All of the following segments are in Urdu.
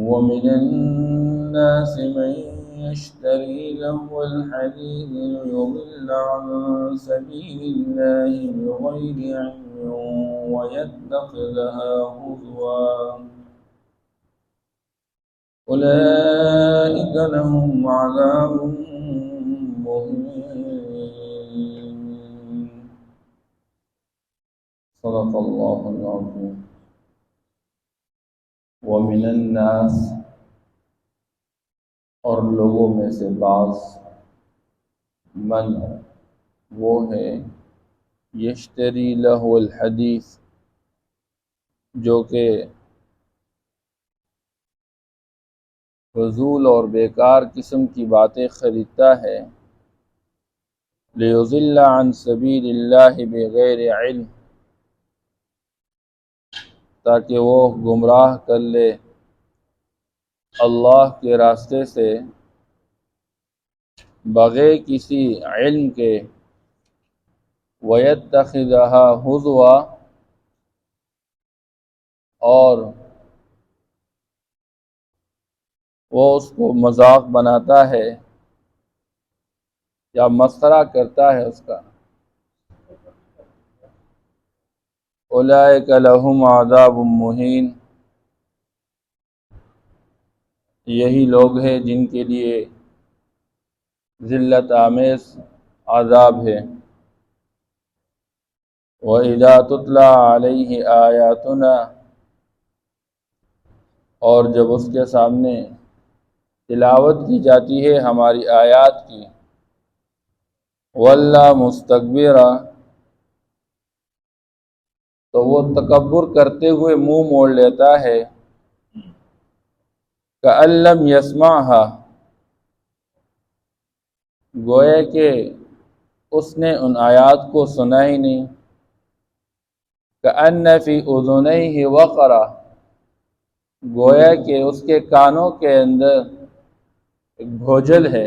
ومن الناس من يشتري لهو الحديث ليضل عن سبيل الله بغير علم ويتخذها هزوا أولئك لهم عذاب مهين صدق الله العظيم ومن الناس اور لوگوں میں سے بعض من وہ ہے یشتری لہو الحدیث جو کہ فضول اور بیکار قسم کی باتیں خریدتا ہے لیضل عن سبیل اللہ بغیر علم تاکہ وہ گمراہ کر لے اللہ کے راستے سے بغیر کسی علم کے وَيَتَّخِذَهَا هُزُوًا اور وہ اس کو مذاق بناتا ہے یا مسخرہ کرتا ہے اس کا اولئک لہم عذاب مہین یہی لوگ ہیں جن کے لیے ذلت آمیز عذاب ہے وَإِذَا تُتْلَى عَلَيْهِ آيَاتُنَا اور جب اس کے سامنے تلاوت کی جاتی ہے ہماری آیات کی وَلَّى مُسْتَكْبِرًا تو وہ تکبر کرتے ہوئے منہ موڑ لیتا ہے كَأَن لَّمْ يَسْمَعْهَا گویا کہ اس نے ان آیات کو سنا ہی نہیں كَأَنَّ فِي أُذُنَيْهِ وَقْرًا گویا کہ اس کے کانوں کے اندر ایک بھوجل ہے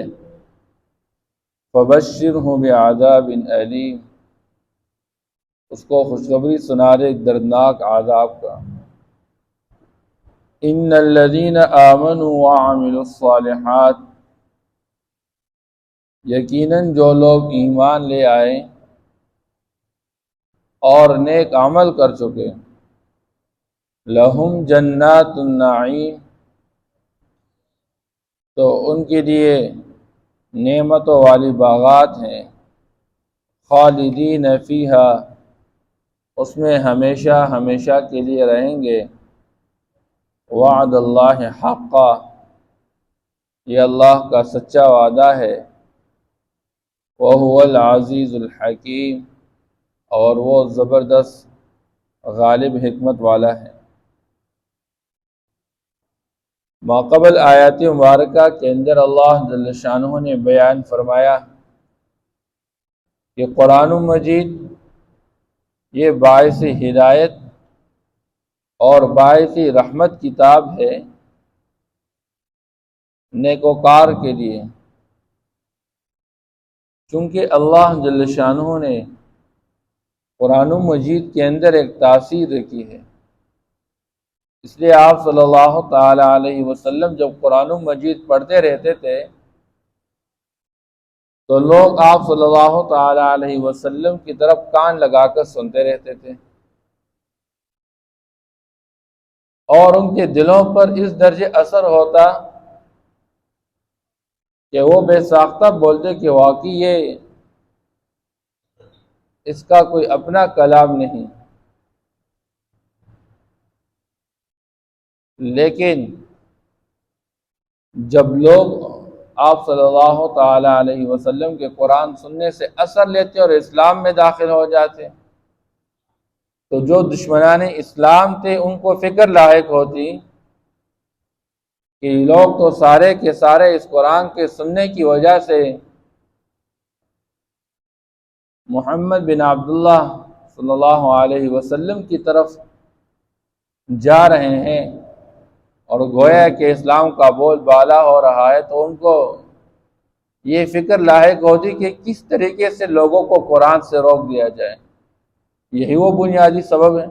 فَبَشِّرْهُ بِعَذَابٍ أَلِيمٍ اس کو خوشخبری سنا دے ایک دردناک عذاب کا إِنَّ الَّذِينَ آمَنُوا وَعَمِلُوا الصَّالِحَاتِ یقیناً جو لوگ ایمان لے آئے اور نیک عمل کر چکے لہم جنات النعیم تو ان کے لیے نعمتوں والی باغات ہیں خالدین فیہا اس میں ہمیشہ ہمیشہ کے لیے رہیں گے وعد اللہ حقا یہ اللہ کا سچا وعدہ ہے وَهُوَ الْعَزِيزُ الْحَكِيمُ اور وہ زبردست غالب حکمت والا ہے ماقبل آیات مبارکہ کے اندر اللہ جل شانہ نے بیان فرمایا کہ قرآن مجید یہ باعث ہدایت اور باعث رحمت کتاب ہے نیکوکار کے لیے چونکہ اللہ جل شانہ نے قرآن مجید کے اندر ایک تاثیر رکھی ہے اس لیے آپ صلی اللہ تعالی علیہ وسلم جب قرآن مجید پڑھتے رہتے تھے تو لوگ آپ صلی اللہ تعالی علیہ وسلم کی طرف کان لگا کر سنتے رہتے تھے اور ان کے دلوں پر اس درجے اثر ہوتا کہ وہ بے ساختہ بولتے کہ واقعی یہ اس کا کوئی اپنا کلام نہیں لیکن جب لوگ آپ صلی اللہ تعالی علیہ وسلم کے قرآن سننے سے اثر لیتے اور اسلام میں داخل ہو جاتے تو جو دشمنان اسلام تھے ان کو فکر لاحق ہوتی کہ لوگ تو سارے کے سارے اس قرآن کے سننے کی وجہ سے محمد بن عبداللہ صلی اللہ علیہ وسلم کی طرف جا رہے ہیں اور گویا کہ اسلام کا بول بالا ہو رہا ہے تو ان کو یہ فکر لاحق ہوتی کہ کس طریقے سے لوگوں کو قرآن سے روک دیا جائے یہی وہ بنیادی سبب ہے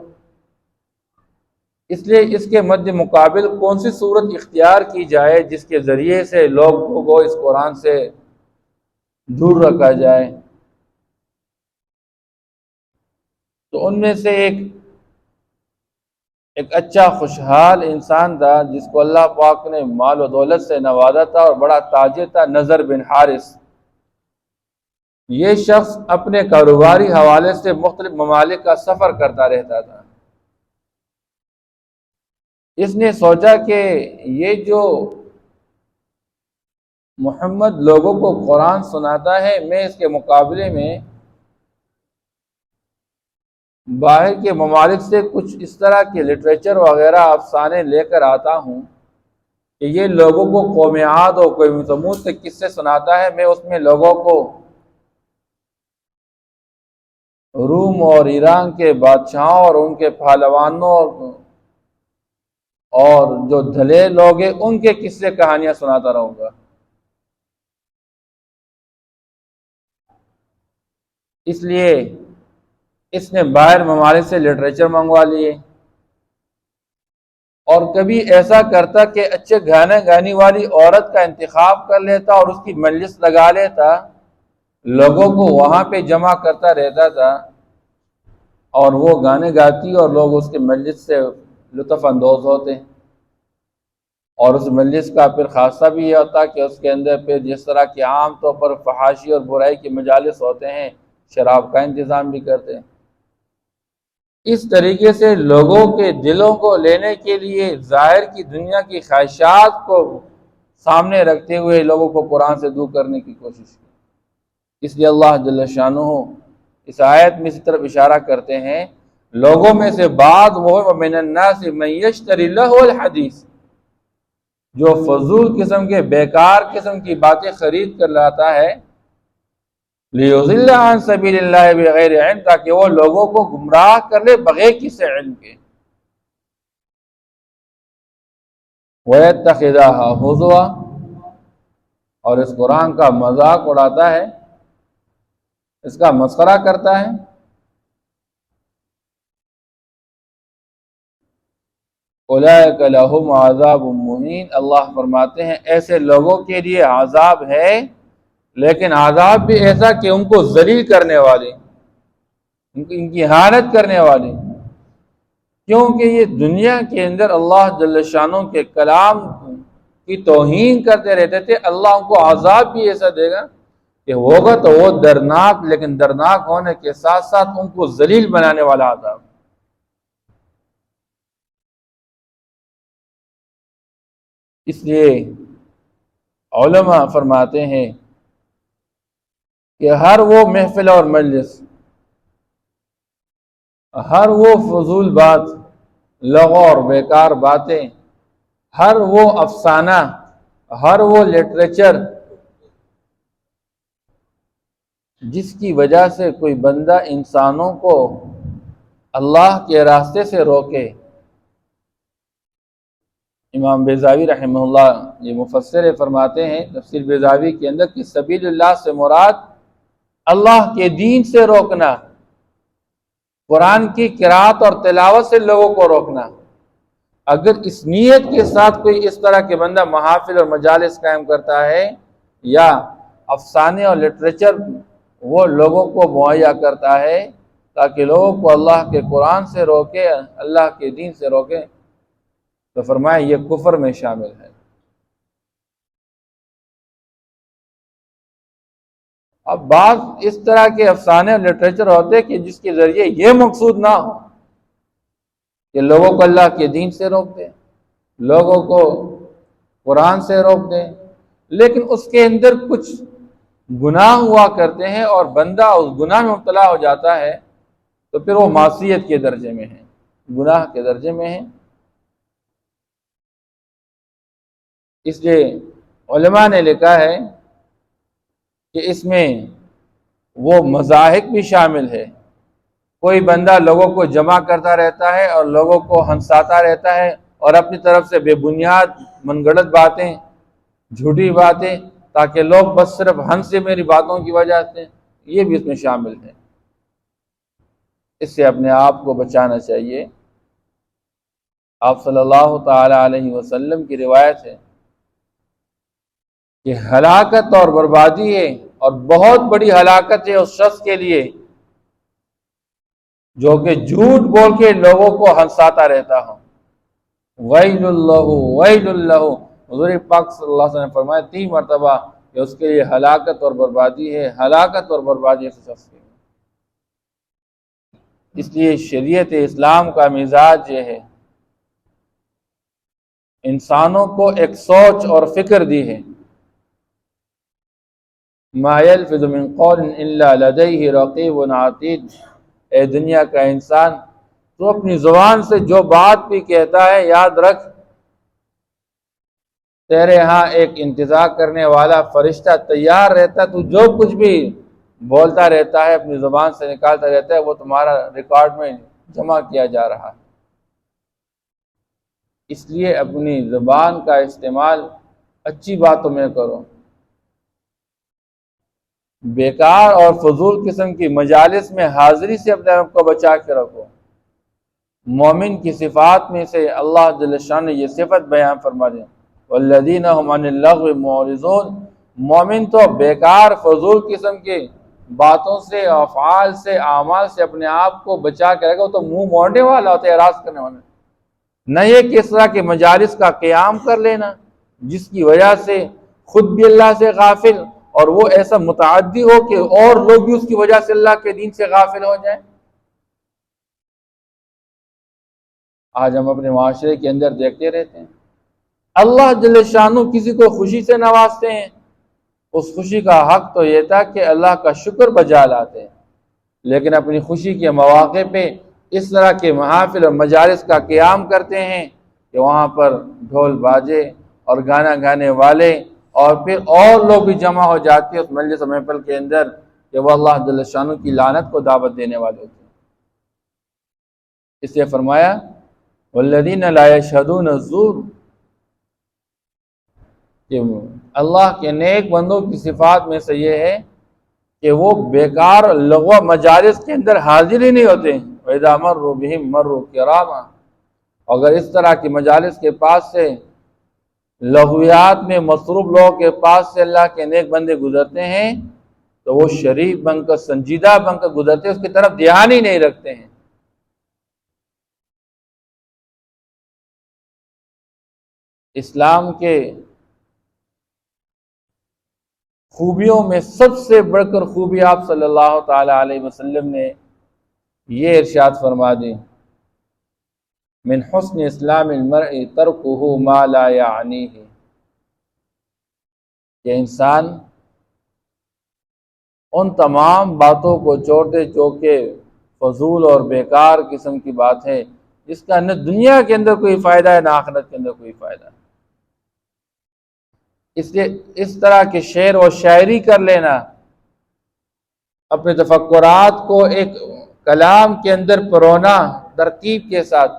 اس لیے اس کے مد مقابل کون سی صورت اختیار کی جائے جس کے ذریعے سے لوگوں کو اس قرآن سے دور رکھا جائے؟ تو ان میں سے ایک اچھا خوشحال انسان تھا جس کو اللہ پاک نے مال و دولت سے نوازا تھا اور بڑا تاجر تھا، نضر بن حارث۔ یہ شخص اپنے کاروباری حوالے سے مختلف ممالک کا سفر کرتا رہتا تھا۔ اس نے سوچا کہ یہ جو محمد لوگوں کو قرآن سناتا ہے، میں اس کے مقابلے میں باہر کے ممالک سے کچھ اس طرح کے لٹریچر وغیرہ افسانے لے کر آتا ہوں کہ یہ لوگوں کو قوم عاد اور قوم ثمود سے قصے سناتا ہے۔ میں اس میں لوگوں کو روم اور ایران کے بادشاہوں اور ان کے پہلوانوں اور جو دھلے لوگ ہیں ان کے قصے کہانیاں سناتا رہوں گا۔ اس لیے اس نے باہر ممالک سے لٹریچر منگوا لیے، اور کبھی ایسا کرتا کہ اچھے گانے گانے والی عورت کا انتخاب کر لیتا اور اس کی مجلس لگا لیتا، لوگوں کو وہاں پہ جمع کرتا رہتا تھا اور وہ گانے گاتی اور لوگ اس کے مجلس سے لطف اندوز ہوتے۔ اور اس مجلس کا پھر خاصہ بھی یہ ہوتا کہ اس کے اندر پھر جس طرح کی عام طور پر فحاشی اور برائی کے مجالس ہوتے ہیں، شراب کا انتظام بھی کرتے ہیں۔ اس طریقے سے لوگوں کے دلوں کو لینے کے لیے ظاہر کی دنیا کی خواہشات کو سامنے رکھتے ہوئے لوگوں کو قرآن سے دور کرنے کی کوشش کی۔ اس لیے اللہ جل شانہ اس آیت میں اسی طرف اشارہ کرتے ہیں، لوگوں میں سے بعض وہ وَمِنَ النَّاسِ مَن يَشْتَرِي لَهْوَ الْحَدِيثِ، جو فضول قسم کے بیکار قسم کی باتیں خرید کر لاتا ہے، لِيُضِلَّ عَن سَبِيلِ اللَّهِ بِغَيْرِ عِلْمٍ، تاکہ وہ لوگوں کو گمراہ کر لے بغیر کسی علم کے، وَيَتَّخِذَهَا هُزُوًا، اور اس قرآن کا مذاق اڑاتا ہے، اس کا مسخرہ کرتا ہے۔ اولئک لہم عذاب مہین، اللہ فرماتے ہیں ایسے لوگوں کے لیے عذاب ہے، لیکن عذاب بھی ایسا کہ ان کو ذلیل کرنے والے، ان کی اہانت کرنے والے، کیونکہ یہ دنیا کے اندر اللہ جل شانہ کے کلام کی توہین کرتے رہتے تھے۔ اللہ ان کو عذاب بھی ایسا دے گا کہ ہوگا تو وہ درناک، لیکن درناک ہونے کے ساتھ ساتھ ان کو ذلیل بنانے والا عذاب۔ اس لیے علماء فرماتے ہیں کہ ہر وہ محفل اور مجلس، ہر وہ فضول بات، لغو اور بیکار باتیں، ہر وہ افسانہ، ہر وہ لٹریچر جس کی وجہ سے کوئی بندہ انسانوں کو اللہ کے راستے سے روکے۔ امام بیضاوی رحمہ اللہ یہ مفسر فرماتے ہیں تفسیر بیضاوی کے اندر کہ سبیل اللہ سے مراد اللہ کے دین سے روکنا، قرآن کی قرات اور تلاوت سے لوگوں کو روکنا۔ اگر اس نیت کے ساتھ کوئی اس طرح کے بندہ محافل اور مجالس قائم کرتا ہے یا افسانے اور لٹریچر وہ لوگوں کو مہیا کرتا ہے تاکہ لوگوں کو اللہ کے قرآن سے روکے، اللہ کے دین سے روکے، تو فرمایا یہ کفر میں شامل ہے۔ اب بعض اس طرح کے افسانے اور لٹریچر ہوتے کہ جس کے ذریعے یہ مقصود نہ ہو کہ لوگوں کو اللہ کے دین سے روک دیں، لوگوں کو قرآن سے روک دیں، لیکن اس کے اندر کچھ گناہ ہوا کرتے ہیں اور بندہ اس گناہ میں مبتلا ہو جاتا ہے تو پھر وہ معصیت کے درجے میں ہے، گناہ کے درجے میں ہے۔ اس لیے علماء نے لکھا ہے کہ اس میں وہ مضاحک بھی شامل ہے۔ کوئی بندہ لوگوں کو جمع کرتا رہتا ہے اور لوگوں کو ہنساتا رہتا ہے اور اپنی طرف سے بے بنیاد من گھڑت باتیں، جھوٹی باتیں، تاکہ لوگ بس صرف ہنس سے میری باتوں کی وجہ سے، یہ بھی اس میں شامل ہے۔ اس سے اپنے آپ کو بچانا چاہیے۔ آپ صلی اللہ تعالی علیہ وسلم کی روایت ہے کہ ہلاکت اور بربادی ہے، اور بہت بڑی ہلاکت ہے اس شخص کے لیے جو کہ جھوٹ بول کے لوگوں کو ہنساتا رہتا ہو۔ ویل اللہ ویل اللہ، حضور پاک صلی اللہ علیہ وسلم نے فرمایا 3 مرتبہ کہ اس کے لیے ہلاکت اور بربادی ہے، ہلاکت اور بربادی اس شخص کے لیے۔ اس لیے شریعت اسلام کا مزاج یہ ہے، انسانوں کو ایک سوچ اور فکر دی ہے، ما یلفظ من قول الا لدیہ رقیب عتید۔ اے دنیا کا انسان، تو اپنی زبان سے جو بات بھی کہتا ہے یاد رکھ تیرے ہاں ایک انتظار کرنے والا فرشتہ تیار رہتا ہے، تو جو کچھ بھی بولتا رہتا ہے اپنی زبان سے نکالتا رہتا ہے وہ تمہارا ریکارڈ میں جمع کیا جا رہا ہے۔ اس لیے اپنی زبان کا استعمال اچھی باتوں میں کرو، بیکار اور فضول قسم کی مجالس میں حاضری سے اپنے آپ کو بچا کے رکھو۔ مومن کی صفات میں سے اللہ جل شان نے یہ صفت بیان فرما دی، والذین هم عن اللغو معرضون۔ مومن تو بیکار فضول قسم کے باتوں سے، افعال سے، اعمال سے اپنے آپ کو بچا کے رکھو، تو منہ موڑنے والا ہوتا ہے، اعراض کرنے والا، نہ یہ کہ اس طرح کے مجالس کا قیام کر لینا جس کی وجہ سے خود بھی اللہ سے غافل اور وہ ایسا متعدی ہو کہ اور لوگ بھی اس کی وجہ سے اللہ کے دین سے غافل ہو جائیں۔ آج ہم اپنے معاشرے کے اندر دیکھتے رہتے ہیں، اللہ جل شانہ کسی کو خوشی سے نوازتے ہیں، اس خوشی کا حق تو یہ تھا کہ اللہ کا شکر بجا لاتے ہیں، لیکن اپنی خوشی کے مواقع پہ اس طرح کے محافل اور مجالس کا قیام کرتے ہیں کہ وہاں پر ڈھول باجے اور گانا گانے والے اور پھر اور لوگ بھی جمع ہو جاتے ہیں اس مجلس محفل کے اندر کہ وہ اللہ جل شانہ کی لعنت کو دعوت دینے والے ہوتے ہیں۔ اس لیے فرمایا والذین لا یشہدون الزور، کہ اللہ کے نیک بندوں کی صفات میں سے یہ ہے کہ وہ بیکار لغو مجالس کے اندر حاضر ہی نہیں ہوتے۔ وَإِذَا مَرُّوا بِهِمْ مَرُّوا كِرَامًا، اگر اس طرح کی مجالس کے پاس سے، لغویات میں مصروف لوگوں کے پاس سے اللہ کے نیک بندے گزرتے ہیں تو وہ شریف بن کر، سنجیدہ بن کر گزرتے ہیں، اس کی طرف دھیان ہی نہیں رکھتے ہیں۔ اسلام کے خوبیوں میں سب سے بڑھ کر خوبی آپ صلی اللہ تعالی علیہ وسلم نے یہ ارشاد فرما دی، من حسن اسلام المرء ترکہ ما لا یعنیہ، کہ انسان ان تمام باتوں کو چھوڑ دے جو کہ فضول اور بیکار قسم کی بات ہے، جس کا نہ دنیا کے اندر کوئی فائدہ ہے نہ آخرت کے اندر کوئی فائدہ ہے۔ اس لیے اس طرح کے شعر و شاعری کر لینا، اپنے تفکرات کو ایک کلام کے اندر پرونا ترتیب کے ساتھ،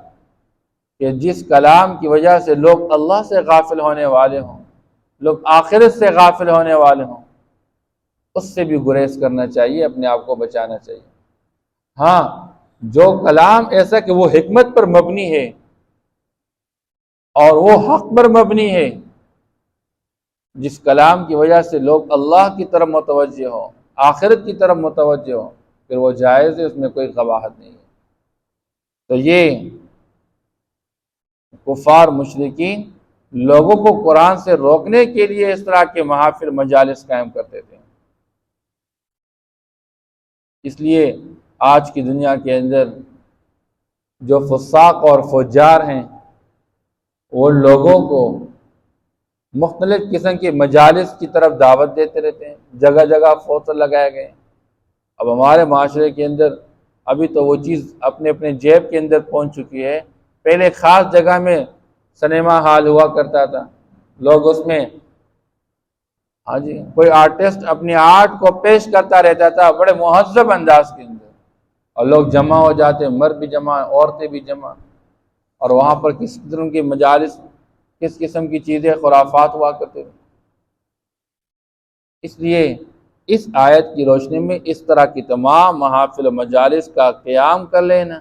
کہ جس کلام کی وجہ سے لوگ اللہ سے غافل ہونے والے ہوں، لوگ آخرت سے غافل ہونے والے ہوں، اس سے بھی گریز کرنا چاہیے، اپنے آپ کو بچانا چاہیے۔ ہاں، جو کلام ایسا کہ وہ حکمت پر مبنی ہے اور وہ حق پر مبنی ہے، جس کلام کی وجہ سے لوگ اللہ کی طرف متوجہ ہوں، آخرت کی طرف متوجہ ہوں، پھر وہ جائز ہے، اس میں کوئی قباحت نہیں ہے۔ تو یہ کفار مشرکین لوگوں کو قرآن سے روکنے کے لیے اس طرح کے محافل مجالس قائم کرتے تھے۔ اس لیے آج کی دنیا کے اندر جو فساق اور فجار ہیں وہ لوگوں کو مختلف قسم کے مجالس کی طرف دعوت دیتے رہتے ہیں، جگہ جگہ پوسٹر لگائے گئے۔ اب ہمارے معاشرے کے اندر ابھی تو وہ چیز اپنے اپنے جیب کے اندر پہنچ چکی ہے۔ پہلے خاص جگہ میں سنیما ہال ہوا کرتا تھا، لوگ اس میں ہاں جی کوئی آرٹسٹ اپنی آرٹ کو پیش کرتا رہتا تھا بڑے مہذب انداز کے اندر، اور لوگ جمع ہو جاتے، مرد بھی جمع، عورتیں بھی جمع، اور وہاں پر کس قسم کی مجالس، کس قسم کی چیزیں، خرافات ہوا کرتے تھے۔ اس لیے اس آیت کی روشنی میں اس طرح کی تمام محافل و مجالس کا قیام کر لینا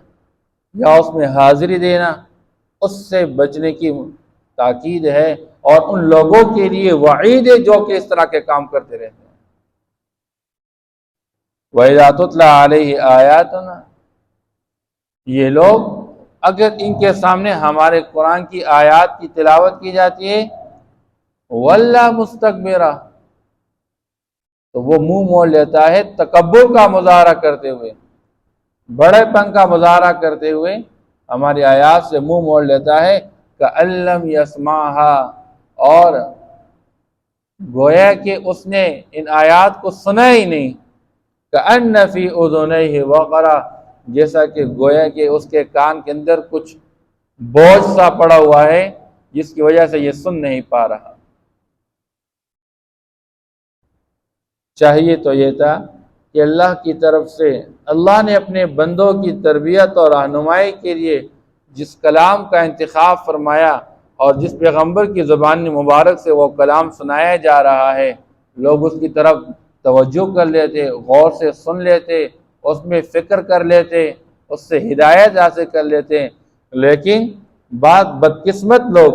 یا اس میں حاضری دینا اس سے بچنے کی تاکید ہے، اور ان لوگوں کے لیے وعید ہے جو کہ اس طرح کے کام کرتے رہتے ہیں۔ وَإِذَا تُتْلَى عَلَيْهِ آيَاتُنَا، یہ لوگ اگر ان کے سامنے ہمارے قرآن کی آیات کی تلاوت کی جاتی ہے، وَلَّا مُسْتَكْبِرًا، تو وہ منہ موڑ لیتا ہے تکبر کا مظاہرہ کرتے ہوئے، بڑے پن کا مظاہرہ کرتے ہوئے ہماری آیات سے منہ موڑ لیتا ہے، كَأَن لَّمْ يَسْمَعْهَا، اور گویا کہ اس نے ان آیات کو سنا ہی نہیں، كَأَنَّ فِي أُذُنَيْهِ وَقْرًا، جیسا کہ گویا کہ اس کے کان کے اندر کچھ بوجھ سا پڑا ہوا ہے جس کی وجہ سے یہ سن نہیں پا رہا۔ چاہیے تو یہ تھا کہ اللہ کی طرف سے اللہ نے اپنے بندوں کی تربیت اور رہنمائی کے لیے جس کلام کا انتخاب فرمایا اور جس پیغمبر کی زبان مبارک سے وہ کلام سنایا جا رہا ہے، لوگ اس کی طرف توجہ کر لیتے، غور سے سن لیتے، اس میں فکر کر لیتے، اس سے ہدایت حاصل کر لیتے، لیکن بعض بدقسمت لوگ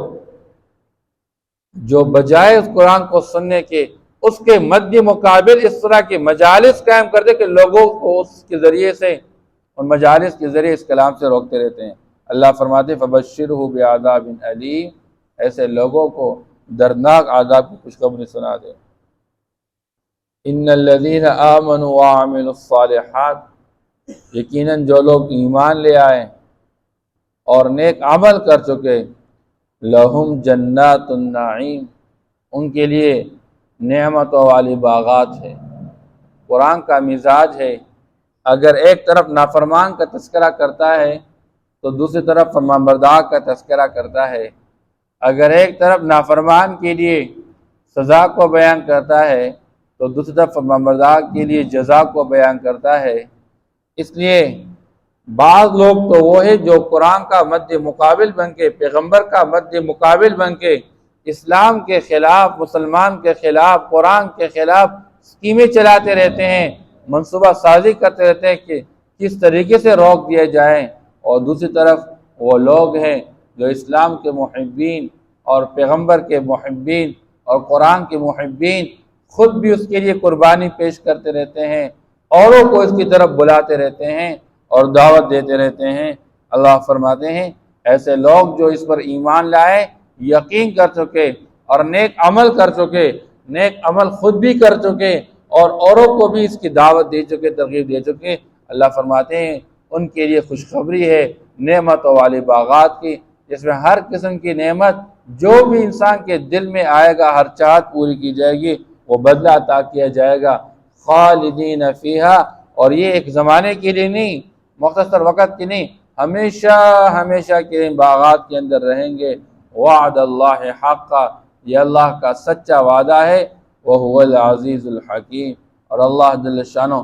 جو بجائے اس قرآن کو سننے کے اس کے مد مقابل اس طرح کے مجالس قائم کر دے کہ لوگوں کو اس کے ذریعے سے ان مجالس کے ذریعے اس کلام سے روکتے رہتے ہیں۔ اللہ فرماتے فَبَشِّرْهُ بِعَذَابٍ أَلِيمٍ، ایسے لوگوں کو دردناک عذاب کی خوشخبری سنا دے۔ إِنَّ الَّذِينَ آمَنُوا وَعَمِلُوا الصَّالِحَاتِ، یقیناً جو لوگ ایمان لے آئے اور نیک عمل کر چکے، لَهُمْ جَنَّاتُ النَّعِيمِ، ان کے لیے نعمتوں والی باغات ہے۔ قرآن کا مزاج ہے، اگر ایک طرف نافرمان کا تذکرہ کرتا ہے تو دوسری طرف فرمانبردار کا تذکرہ کرتا ہے، اگر ایک طرف نافرمان کے لیے سزا کو بیان کرتا ہے تو دوسری طرف فرمانبردار کے لیے جزا کو بیان کرتا ہے۔ اس لیے بعض لوگ تو وہ ہے جو قرآن کا مد مقابل بن کے، پیغمبر کا مد مقابل بن کے اسلام کے خلاف، مسلمان کے خلاف، قرآن کے خلاف اسکیمیں چلاتے رہتے ہیں، منصوبہ سازی کرتے رہتے ہیں کہ کس طریقے سے روک دیا جائے، اور دوسری طرف وہ لوگ ہیں جو اسلام کے محبین اور پیغمبر کے محبین اور قرآن کے محبین، خود بھی اس کے لیے قربانی پیش کرتے رہتے ہیں، اوروں کو اس کی طرف بلاتے رہتے ہیں اور دعوت دیتے رہتے ہیں۔ اللہ فرماتے ہیں ایسے لوگ جو اس پر ایمان لائے، یقین کر چکے اور نیک عمل کر چکے، نیک عمل خود بھی کر چکے اور اوروں کو بھی اس کی دعوت دے چکے، ترغیب دے چکے، اللہ فرماتے ہیں ان کے لیے خوشخبری ہے نعمتوں والی باغات کی، جس میں ہر قسم کی نعمت جو بھی انسان کے دل میں آئے گا، ہر چاہت پوری کی جائے گی، وہ بدلہ عطا کیا جائے گا۔ خالدین فیہا، اور یہ ایک زمانے کے لیے نہیں، مختصر وقت کی نہیں، ہمیشہ ہمیشہ کے باغات کے اندر رہیں گے۔ وعد اللہ حقا، یہ اللہ کا سچا وعدہ ہے، وہو العزیز الحکیم، اور اللہ جل شانہ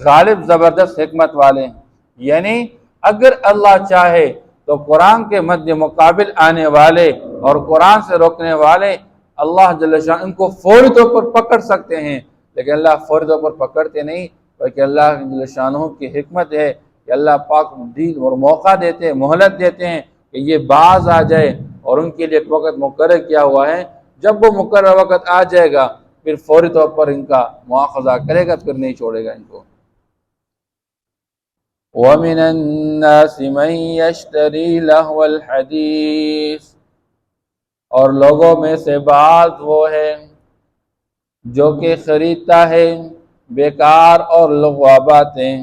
غالب زبردست حکمت والے ہیں۔ یعنی اگر اللہ چاہے تو قرآن کے مد مقابل آنے والے اور قرآن سے روکنے والے، اللہ جل شانہ ان کو فوری طور پر پکڑ سکتے ہیں، لیکن اللہ فوری طور پر پکڑتے نہیں، بلکہ اللہ جل شانہ کی حکمت ہے کہ اللہ پاک دین اور موقع دیتے ہیں، مہلت دیتے ہیں کہ یہ باز آ جائے، اور ان کے لیے ایک وقت مقرر کیا ہوا ہے، جب وہ مقرر وقت آ جائے گا پھر فوری طور پر ان کا مواخذہ کرے گا، پھر نہیں چھوڑے گا ان کو۔ وَمِنَ النَّاسِ مَن يَشْتَرِي لَهْوَ الْحَدِيثِ، اور لوگوں میں سے بعض وہ ہے جو کہ خریدتا ہے بیکار اور لغو باتیں،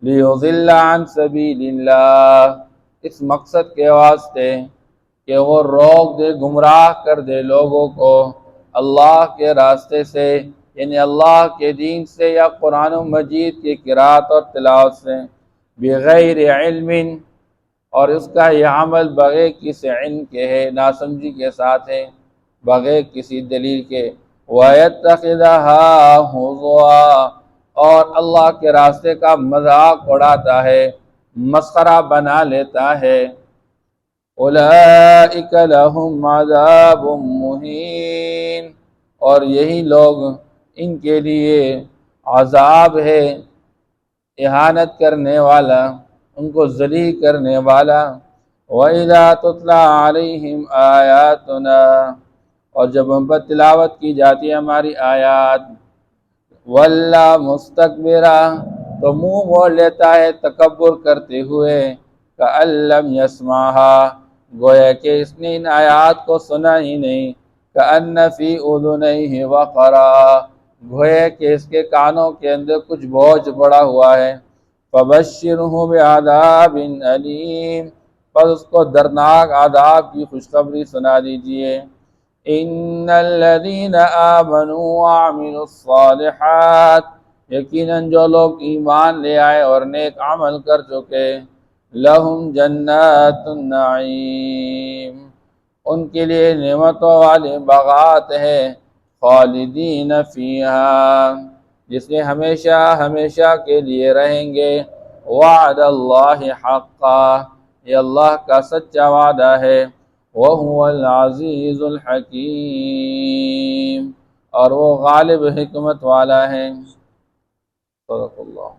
لِيُضِلَّ عَن سَبِيلِ اللَّهِ، اس مقصد کے واسطے کہ وہ روک دے، گمراہ کر دے لوگوں کو اللہ کے راستے سے، یعنی اللہ کے دین سے یا قرآن مجید کی قرات اور تلاوت سے، بغیر علم، اور اس کا یہ عمل بغیر کسی علم کے ہے، ناسمجھی کے ساتھ ہے، بغیر کسی دلیل کے، وَيَتَّخِذَهَا هُزُوًا، اور اللہ کے راستے کا مذاق اڑاتا ہے، مسخرہ بنا لیتا ہے، أُولَئِكَ لَهُمْ عَذَابٌ مُّهِينٌ، اور یہی لوگ ان کے لیے عذاب ہے اہانت کرنے والا، ان کو ذلیل کرنے والا، وَإِذَا تُتْلَى عَلَيْهِمْ آيَاتُنَا، اور جب ہم پر تلاوت کی جاتی ہے ہماری آیات، وَلَّا مُسْتَكْبِرًا، تو منہ موڑ لیتا ہے تکبر کرتے ہوئے، كَأَن لَّمْ يَسْمَعْهَا، گویا کہ اس نے ان آیات کو سنا ہی نہیں، كَأَنَّ فِي أُذُنَيْهِ وَقْرًا، گویا کہ اس کے کانوں کے اندر کچھ بوجھ پڑا ہوا ہے، فَبَشِّرْهُ بِعَذَابٍ أَلِيمٍ، پس اس کو دردناک عذاب کی خوشخبری سنا دیجئے۔ ان الذين آمنوا وعملوا الصالحات، یقیناً جو لوگ ایمان لے آئے اور نیک عمل کر چکے، لہم جنات النعیم، ان کے لیے نعمتوں والے باغات ہے، خالدین فیہا، جس میں ہمیشہ ہمیشہ کے لیے رہیں گے، وعد اللہ حقا، یہ اللہ کا سچا وعدہ ہے، وَهُوَ الْعَزِيزُ الْحَكِيمُ، اور وہ غالب حکمت والا ہے۔ صدق اللہ۔